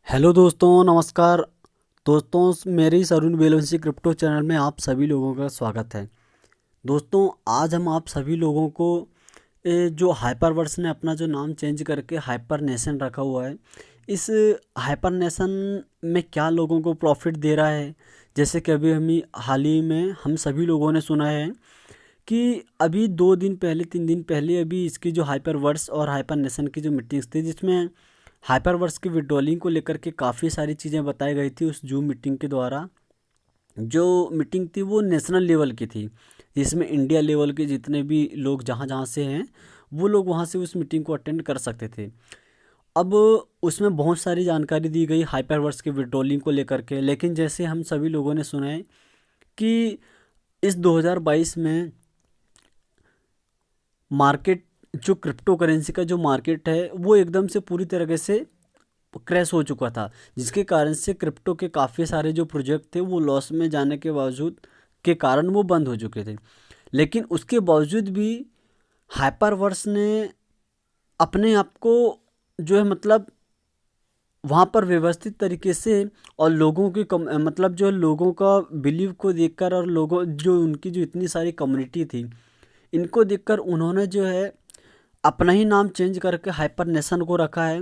Hello दोस्तों, नमस्कार। दोस्तों, मेरे इस अरुण वेलवंशी क्रिप्टो चैनल में आप सभी लोगों का स्वागत है। दोस्तों, आज हम आप सभी लोगों को जो हाइपरवर्स ने अपना जो नाम चेंज करके हाइपर नेशन रखा हुआ है, इस हाइपर नेशन में क्या लोगों को प्रॉफिट दे रहा है। जैसे कि अभी हम हाल ही में हम सभी लोगों ने सुना है कि अभी 2 दिन पहले 3 दिन पहले अभी इसकी जो हाइपरवर्स और हाइपर नेशन की जो मीटिंग्स थी, जिसमें हाइपरवर्स की विड्रॉलिंग को लेकर के काफ़ी सारी चीज़ें बताई गई थी उस जूम मीटिंग के द्वारा। जो मीटिंग थी वो नेशनल लेवल की थी, जिसमें इंडिया लेवल के जितने भी लोग जहाँ जहाँ से हैं वो लोग वहाँ से उस मीटिंग को अटेंड कर सकते थे। अब उसमें बहुत सारी जानकारी दी गई हाइपरवर्स की विड्रॉलिंग को लेकर के, लेकिन जैसे हम सभी लोगों ने सुना है कि इस 2022 में मार्केट, जो क्रिप्टो करेंसी का जो मार्केट है वो एकदम से पूरी तरीके से क्रैश हो चुका था, जिसके कारण से क्रिप्टो के काफ़ी सारे जो प्रोजेक्ट थे वो लॉस में जाने के बावजूद के कारण वो बंद हो चुके थे। लेकिन उसके बावजूद भी हाइपरवर्स ने अपने आप को जो है मतलब वहाँ पर व्यवस्थित तरीके से और लोगों की मतलब जो लोगों का बिलीव को देखकर और लोगों जो उनकी जो इतनी सारी कम्युनिटी थी, इनको देखकर उन्होंने जो है अपना ही नाम चेंज करके हाइपर नेशन को रखा है,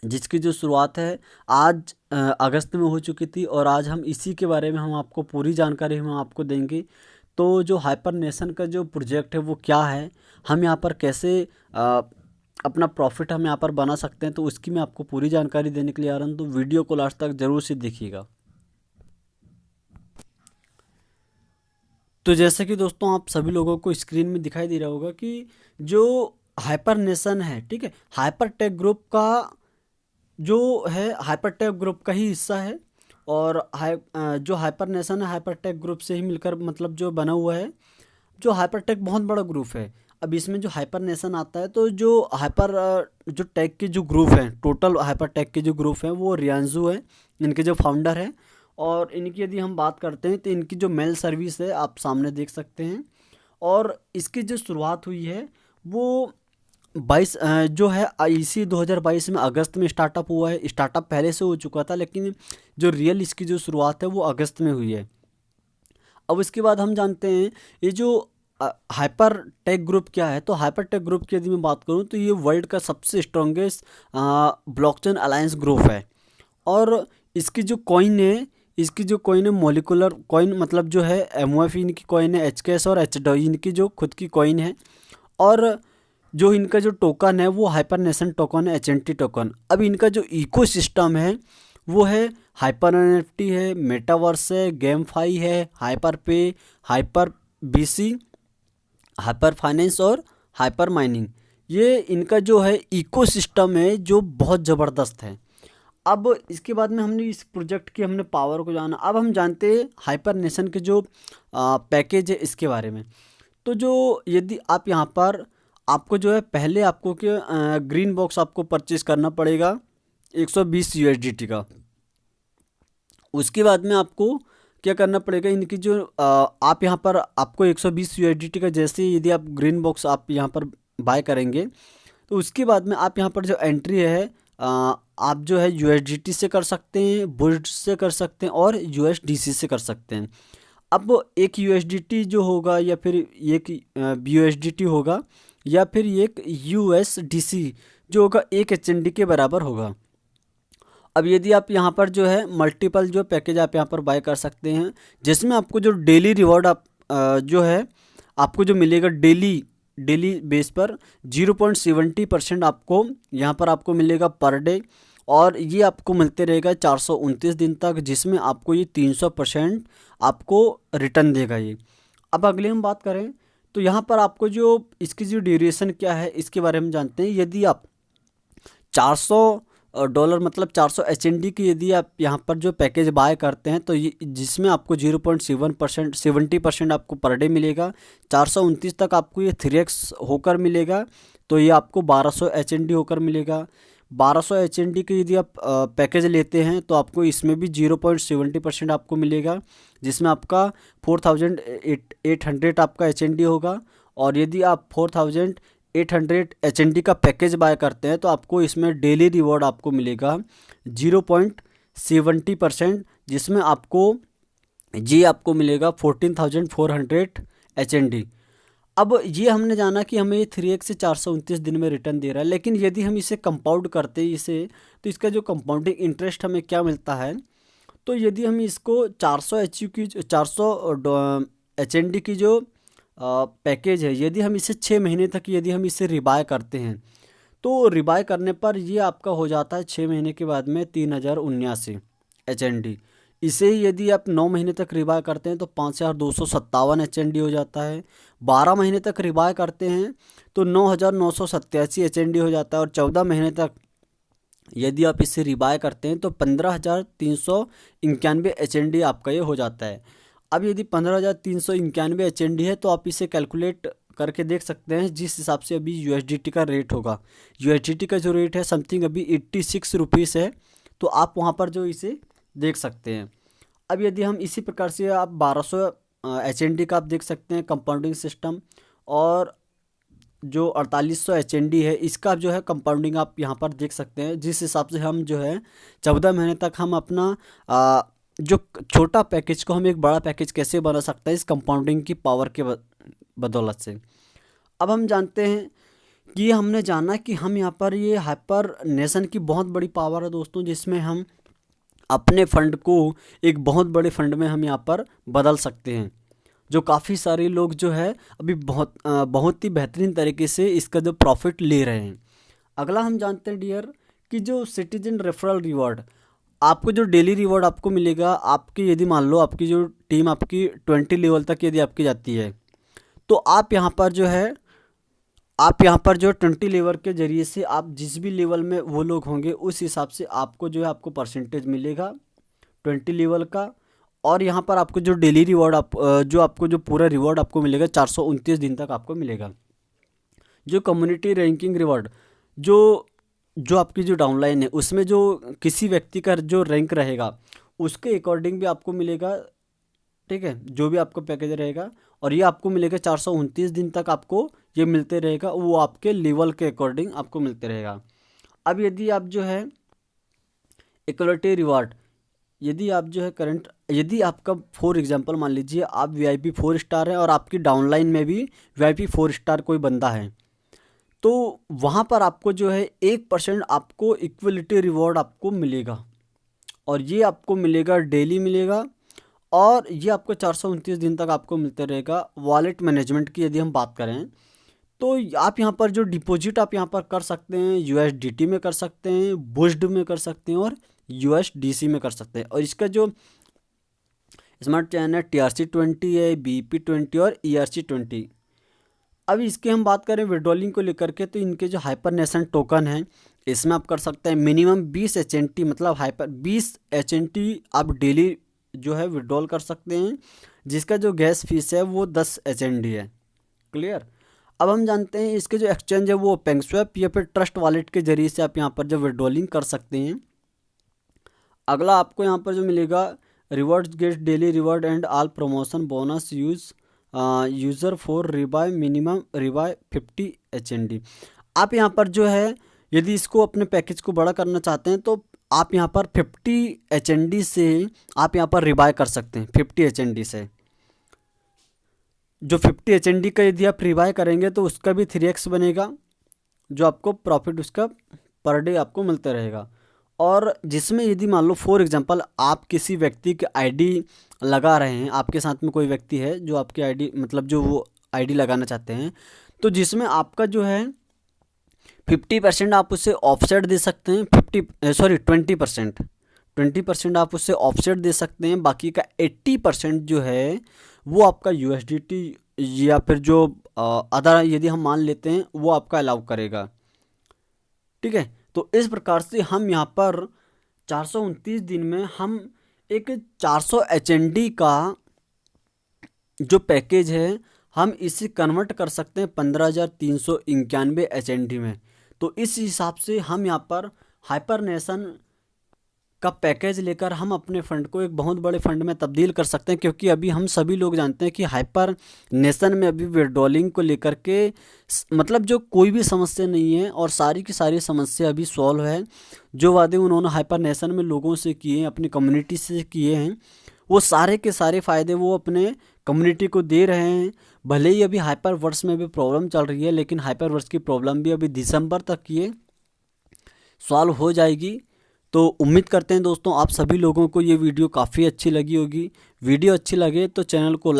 जिसकी जो शुरुआत है आज अगस्त में हो चुकी थी। और आज हम इसी के बारे में हम आपको पूरी जानकारी हम आपको देंगे। तो जो हाइपर नेशन का जो प्रोजेक्ट है वो क्या है, हम यहाँ पर कैसे अपना प्रॉफिट हम यहाँ पर बना सकते हैं, तो उसकी मैं आपको पूरी जानकारी देने के लिए आ रहा हूँ। तो वीडियो को लास्ट तक ज़रूर से देखिएगा। तो जैसे कि दोस्तों आप सभी लोगों को स्क्रीन में दिखाई दे रहा होगा कि जो हाइपर नेशन है, ठीक है, हाइपर टेक ग्रुप का जो है, हाइपरटेक ग्रुप का ही हिस्सा है। और जो हाइपर नेशन है हाइपरटेक ग्रुप से ही मिलकर मतलब जो बना हुआ है। जो हाइपरटेक बहुत बड़ा ग्रुप है। अब इसमें जो हाइपर नेशन आता है, तो जो जो टेक के जो ग्रुप हैं, टोटल हाइपरटेक के जो ग्रुप हैं वो रियांजू है, इनके जो फाउंडर हैं। और इनकी यदि हम बात करते हैं तो इनकी जो मेल सर्विस है आप सामने देख सकते हैं। और इसकी जो शुरुआत हुई है वो 22 जो है इसी 2022 में अगस्त में स्टार्टअप हुआ है। स्टार्टअप पहले से हो चुका था, लेकिन जो रियल इसकी जो शुरुआत है वो अगस्त में हुई है। अब इसके बाद हम जानते हैं ये जो हाइपर टेक ग्रुप क्या है। तो हाइपर टेक ग्रुप की यदि मैं बात करूं तो ये वर्ल्ड का सबसे स्ट्रॉन्गेस्ट ब्लॉकचेन अलायंस ग्रुप है। और इसकी जो कॉइन है, इसकी जो कॉइन है मोलिकुलर कॉइन, मतलब जो है एमओएफ इनकी कॉइन है, एचकेएस और एच इनकी जो खुद की कॉइन है। और जो इनका जो टोकन है वो हाइपर नेशन टोकन है, एचएनटी टोकन। अब इनका जो इकोसिस्टम है वो है हाइपर एनएफटी है, मेटावर्स है, गेमफाई है, हाइपर पे, हाइपर बीसी, हाइपर फाइनेंस और हाइपर माइनिंग। ये इनका जो है इकोसिस्टम है जो बहुत ज़बरदस्त है। अब इसके बाद में हमने इस प्रोजेक्ट की हमने पावर को जाना। अब हम जानते हैं हाइपर नेशन के जो पैकेज है इसके बारे में। तो जो यदि आप यहाँ पर आपको जो है पहले आपको क्या ग्रीन बॉक्स आपको परचेज करना पड़ेगा 120 यूएसडीटी का। उसके बाद में आपको क्या करना पड़ेगा, इनकी जो आप यहाँ पर आपको 120 यूएसडीटी का जैसे ही यदि आप ग्रीन बॉक्स आप यहाँ पर बाय करेंगे, तो उसके बाद में आप यहाँ पर जो एंट्री है आप जो है यूएसडीटी से कर सकते हैं, बुल्ट से कर सकते हैं और यूएसडीसी से कर सकते हैं। अब एक यूएसडीटी जो होगा या फिर एक यूएसडीटी होगा या फिर एक यूएसडीसी जो होगा एक एचएनडी के बराबर होगा। अब यदि आप यहाँ पर जो है मल्टीपल जो पैकेज आप यहाँ पर बाय कर सकते हैं, जिसमें आपको जो डेली रिवॉर्ड आप जो है आपको जो मिलेगा डेली डेली बेस पर 0.70% आपको यहाँ पर आपको मिलेगा पर डे। और ये आपको मिलते रहेगा 429 दिन तक, जिसमें आपको ये 300% आपको रिटर्न देगा ये। अब अगले हम बात करें तो यहाँ पर आपको जो इसकी जो ड्यूरेशन क्या है इसके बारे में जानते हैं। यदि आप 400 डॉलर मतलब 400 एचएनडी की यदि आप यहाँ पर जो पैकेज बाय करते हैं, तो ये जिसमें आपको 0.7% 70% आपको पर डे मिलेगा। 429 तक आपको ये 3x होकर मिलेगा, तो ये आपको 1200 एचएनडी होकर मिलेगा। 1200 एचएनडी की यदि आप पैकेज लेते हैं तो आपको इसमें भी 0.70% आपको मिलेगा, जिसमें आपका 4800 आपका एचएनडी होगा। और यदि आप 800 HND का पैकेज बाय करते हैं तो आपको इसमें डेली रिवॉर्ड आपको मिलेगा 0.70%, जिसमें आपको आपको मिलेगा 14,400 HND। अब ये हमने जाना कि हमें ये 3x से 429 दिन में रिटर्न दे रहा है, लेकिन यदि हम इसे कंपाउंड करते हैं इसे, तो इसका जो कंपाउंडिंग इंटरेस्ट हमें क्या मिलता है, तो यदि हम इसको 400 HND की जो पैकेज है, यदि हम इसे 6 महीने तक यदि हम इसे रिबाय करते हैं, तो रिबाय करने पर ये आपका हो जाता है 6 महीने के बाद में 3,079 HND। इसे ही यदि आप 9 महीने तक रिबाय करते हैं तो 5,257 HND हो जाता है। 12 महीने तक रिबाय करते हैं तो 9,987 HND हो जाता है। और 14 महीने तक यदि आप इसे रिबाय करते हैं तो 15,391 HND आपका ये हो जाता है। अब यदि 15,391 HND है तो आप इसे कैलकुलेट करके देख सकते हैं जिस हिसाब से अभी USDT का रेट होगा। USDT का जो रेट है समथिंग अभी 86 रुपीज़ है, तो आप वहाँ पर जो इसे देख सकते हैं। अब यदि हम इसी प्रकार से आप 1200 HND का आप देख सकते हैं कंपाउंडिंग सिस्टम, और जो 4800 HND है इसका जो है कंपाउंडिंग आप यहाँ पर देख सकते हैं, जिस हिसाब से हम जो है 14 महीने तक हम अपना जो छोटा पैकेज को हम एक बड़ा पैकेज कैसे बना सकते हैं इस कंपाउंडिंग की पावर के बदौलत से। अब हम जानते हैं कि हमने जाना कि हम यहाँ पर ये हाइपर नेशन की बहुत बड़ी पावर है दोस्तों, जिसमें हम अपने फंड को एक बहुत बड़े फंड में हम यहाँ पर बदल सकते हैं, जो काफ़ी सारे लोग जो है अभी बहुत ही बेहतरीन तरीके से इसका जो प्रॉफिट ले रहे हैं। अगला हम जानते हैं डियर कि जो सिटीजन रेफरल रिवॉर्ड, आपको जो डेली रिवॉर्ड आपको मिलेगा, आपकी यदि मान लो आपकी जो टीम आपकी 20 लेवल तक यदि आपकी जाती है, तो आप यहाँ पर जो 20 लेवल के जरिए से आप जिस भी लेवल में वो लोग होंगे उस हिसाब से आपको जो है आपको परसेंटेज मिलेगा 20 लेवल का। और यहाँ पर आपको जो डेली रिवॉर्ड आपको जो पूरा रिवॉर्ड आपको मिलेगा 429 दिन तक आपको मिलेगा। जो कम्युनिटी रैंकिंग रिवॉर्ड, जो आपकी जो डाउनलाइन है उसमें जो किसी व्यक्ति का जो रैंक रहेगा उसके अकॉर्डिंग भी आपको मिलेगा, ठीक है, जो भी आपको पैकेज रहेगा। और ये आपको मिलेगा 429 दिन तक आपको ये मिलते रहेगा, वो आपके लेवल के अकॉर्डिंग आपको मिलते रहेगा। अब यदि आप जो है इक्वलिटी रिवार्ड, यदि आप जो है करंट, यदि आपका फॉर एग्जांपल मान लीजिए आप VIP 4 स्टार है और आपकी डाउनलाइन में भी VIP 4 स्टार कोई बंदा है, तो वहाँ पर आपको जो है 1% आपको इक्वलिटी रिवॉर्ड आपको मिलेगा, और ये आपको मिलेगा डेली मिलेगा, और ये आपको 429 दिन तक आपको मिलते रहेगा। वॉलेट मैनेजमेंट की यदि हम बात करें तो आप यहाँ पर जो डिपॉजिट आप यहाँ पर कर सकते हैं USDT में कर सकते हैं, बुश्ड में कर सकते हैं और USDC में कर सकते हैं। और इसका जो स्मार्ट चैन है TRC20 है, BP20 और ERC20। अब इसके हम बात करें विड्रॉलिंग को लेकर के, तो इनके जो हाइपर नेशन टोकन है इसमें आप कर सकते हैं मिनिमम 20 HNT, मतलब 20 HNT आप डेली जो है विड्रॉल कर सकते हैं, जिसका जो गैस फीस है वो 10 HND है। क्लियर। अब हम जानते हैं इसके जो एक्सचेंज है वो पेंगस्वैप या फिर ट्रस्ट वॉलेट के जरिए से आप यहाँ पर जो विड्रॉलिंग कर सकते हैं। अगला आपको यहाँ पर जो मिलेगा rewards get daily reward and all promotion bonus user for rebuy minimum rebuy 50 HND। आप यहाँ पर जो है यदि इसको अपने पैकेज को बड़ा करना चाहते हैं तो आप यहाँ पर 50 HND से आप यहाँ पर रिबाय कर सकते हैं। 50 HND से जो 50 HND का यदि आप रिबाय करेंगे तो उसका भी 3x बनेगा, जो आपको प्रॉफिट उसका पर डे आपको मिलता रहेगा। और जिसमें यदि मान लो फॉर एग्जांपल आप किसी व्यक्ति की ID लगा रहे हैं, आपके साथ में कोई व्यक्ति है जो आपकी ID मतलब जो वो ID लगाना चाहते हैं, तो जिसमें आपका जो है 50% आप उससे ऑफसेट दे सकते हैं, 20% आप उससे ऑफसेट दे सकते हैं। बाकी का 80% जो है वो आपका USDT या फिर जो अदर यदि हम मान लेते हैं वो आपका अलाउ करेगा। ठीक है, तो इस प्रकार से हम यहाँ पर 429 दिन में हम एक 400 HND का जो पैकेज है हम इसे कन्वर्ट कर सकते हैं 15,391 HND में। तो इस हिसाब से हम यहाँ पर हाइपर नेशन का पैकेज लेकर हम अपने फंड को एक बहुत बड़े फंड में तब्दील कर सकते हैं, क्योंकि अभी हम सभी लोग जानते हैं कि हाइपर नेशन में अभी विड्रॉलिंग को लेकर के मतलब जो कोई भी समस्या नहीं है, और सारी की सारी समस्या अभी सॉल्व है। जो वादे उन्होंने हाइपर नेशन में लोगों से किए हैं, अपनी कम्युनिटी से किए हैं, वो सारे के सारे फ़ायदे वो अपने कम्युनिटी को दे रहे हैं। भले ही अभी हाइपर वर्स में भी प्रॉब्लम चल रही है, लेकिन हाइपर वर्स की प्रॉब्लम भी अभी दिसंबर तक ये सॉल्व हो जाएगी। तो उम्मीद करते हैं दोस्तों आप सभी लोगों को ये वीडियो काफ़ी अच्छी लगी होगी। वीडियो अच्छी लगे तो चैनल को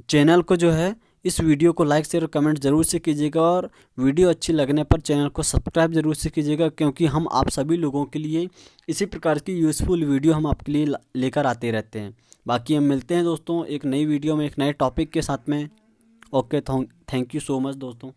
चैनल को जो है इस वीडियो को लाइक शेयर कमेंट ज़रूर से कीजिएगा, और वीडियो अच्छी लगने पर चैनल को सब्सक्राइब ज़रूर से कीजिएगा, क्योंकि हम आप सभी लोगों के लिए इसी प्रकार की यूज़फुल वीडियो हम आपके लिए लेकर आते रहते हैं। बाकी हम मिलते हैं दोस्तों एक नई वीडियो में एक नए टॉपिक के साथ में। Okay, thank you so much दोस्तों।